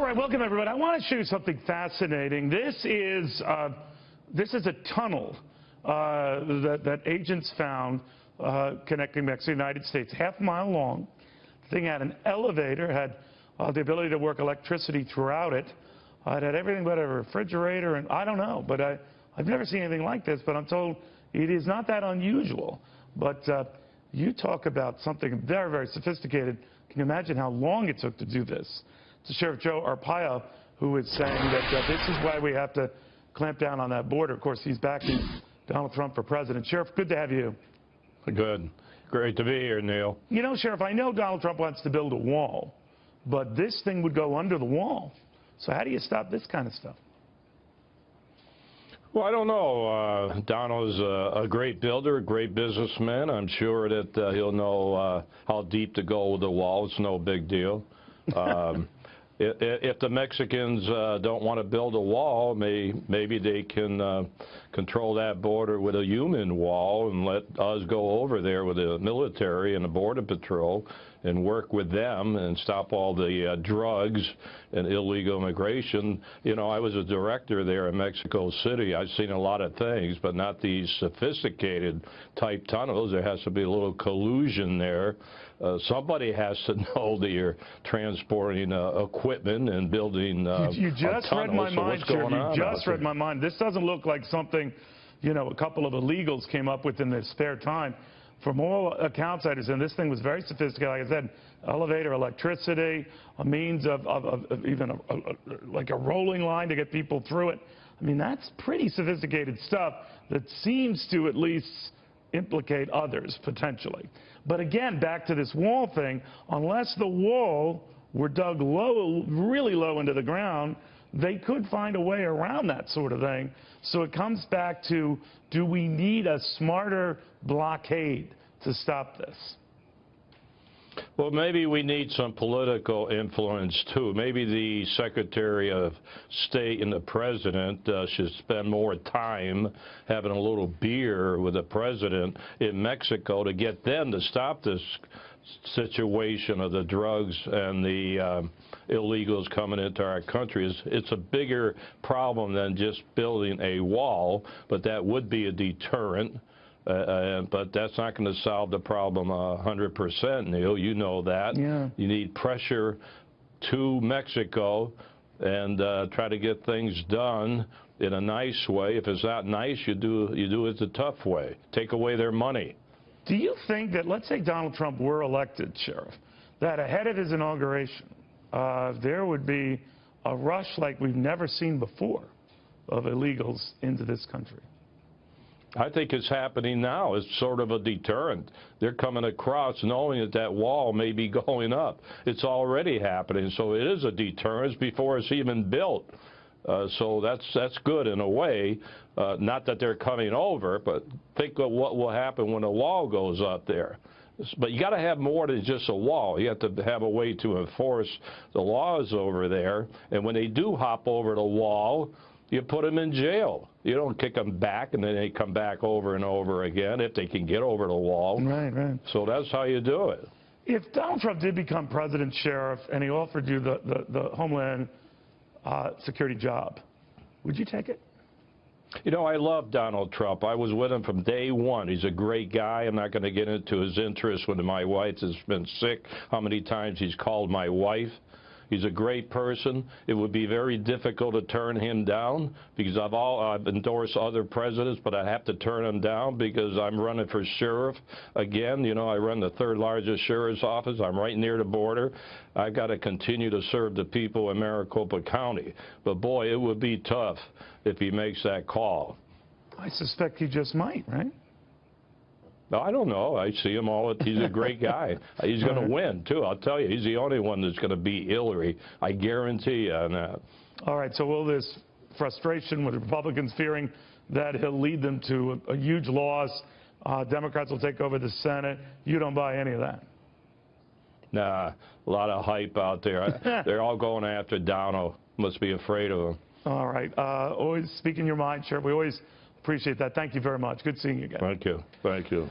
right, welcome everybody. I want to show you something fascinating. This is a tunnel that agents found connecting Mexico and the United States, half a mile long. The thing had an elevator, had the ability to work electricity throughout it. It had everything but a refrigerator, and I don't know, but I've never seen anything like this, but I'm told it is not that unusual. But you talk about something very, very sophisticated. Can you imagine how long it took to do this? To Sheriff Joe Arpaio, who is saying that this is why we have to clamp down on that border. Of course, he's backing Donald Trump for president. Sheriff, good to have you. Good. Great to be here, Neil. You know, Sheriff, I know Donald Trump wants to build a wall, but this thing would go under the wall. So how do you stop this kind of stuff? Well, I don't know. Donald is a great builder, a great businessman. I'm sure that he'll know how deep to go with the wall. It's no big deal. If the Mexicans don't want to build a wall, maybe they can control that border with a human wall and let us go over there with the military and the Border Patrol and work with them and stop all the drugs and illegal immigration. You know, I was a director there in Mexico City. I've seen a lot of things, but not these sophisticated type tunnels. There has to be a little collusion there. Somebody has to know that you're transporting equipment and building You just read my mind, Sheriff. You just read my mind. This doesn't look like something, you know, a couple of illegals came up with in their spare time. From all accounts, I understand this thing was very sophisticated. Like I said, elevator, electricity, a means of even like a rolling line to get people through it. I mean, that's pretty sophisticated stuff that seems to at least implicate others, potentially. But again, back to this wall thing, unless the wall were dug low, really low into the ground, they could find a way around that sort of thing. So it comes back to, do we need a smarter blockade to stop this? Well, maybe we need some political influence, too. Maybe the Secretary of State and the President should spend more time having a little beer with the President in Mexico to get them to stop this situation of the drugs and the illegals coming into our country. It's a bigger problem than just building a wall, but that would be a deterrent. But that's not going to solve the problem 100%, Neil. You know that. Yeah. You need pressure to Mexico and try to get things done in a nice way. If it's not nice, you do it the tough way. Take away their money. Do you think that, let's say Donald Trump were elected, Sheriff, that ahead of his inauguration, there would be a rush like we've never seen before of illegals into this country? I think it's happening now. It's sort of a deterrent. They're coming across knowing that that wall may be going up. It's already happening, so it is a deterrent before it's even built. So that's good in a way. Not that they're coming over, but think of what will happen when a wall goes up there. But you got to have more than just a wall. You have to have a way to enforce the laws over there. And when they do hop over the wall, you put them in jail. You don't kick them back and then they come back over and over again if they can get over the wall. Right, right. So that's how you do it. If Donald Trump did become president, Sheriff, and he offered you the Homeland Security job, would you take it? You know, I love Donald Trump. I was with him from day one. He's a great guy. I'm not going to get into his interests when my wife has been sick, how many times he's called my wife. He's a great person. It would be very difficult to turn him down because I've endorsed other presidents, but I have to turn him down because I'm running for sheriff again. You know, I run the third largest sheriff's office. I'm right near the border. I've got to continue to serve the people in Maricopa County. But boy, it would be tough if he makes that call. I suspect he just might, right? I don't know. I see him all. He's a great guy. He's going to win, too. I'll tell you, he's the only one that's going to beat Hillary. I guarantee you on that. All right, so will this frustration with Republicans fearing that he'll lead them to a huge loss, Democrats will take over the Senate, you don't buy any of that? Nah, a lot of hype out there. They're all going after Donald. Must be afraid of him. All right. Always speaking your mind, Sheriff. We always appreciate that. Thank you very much. Good seeing you again. Thank you. Thank you.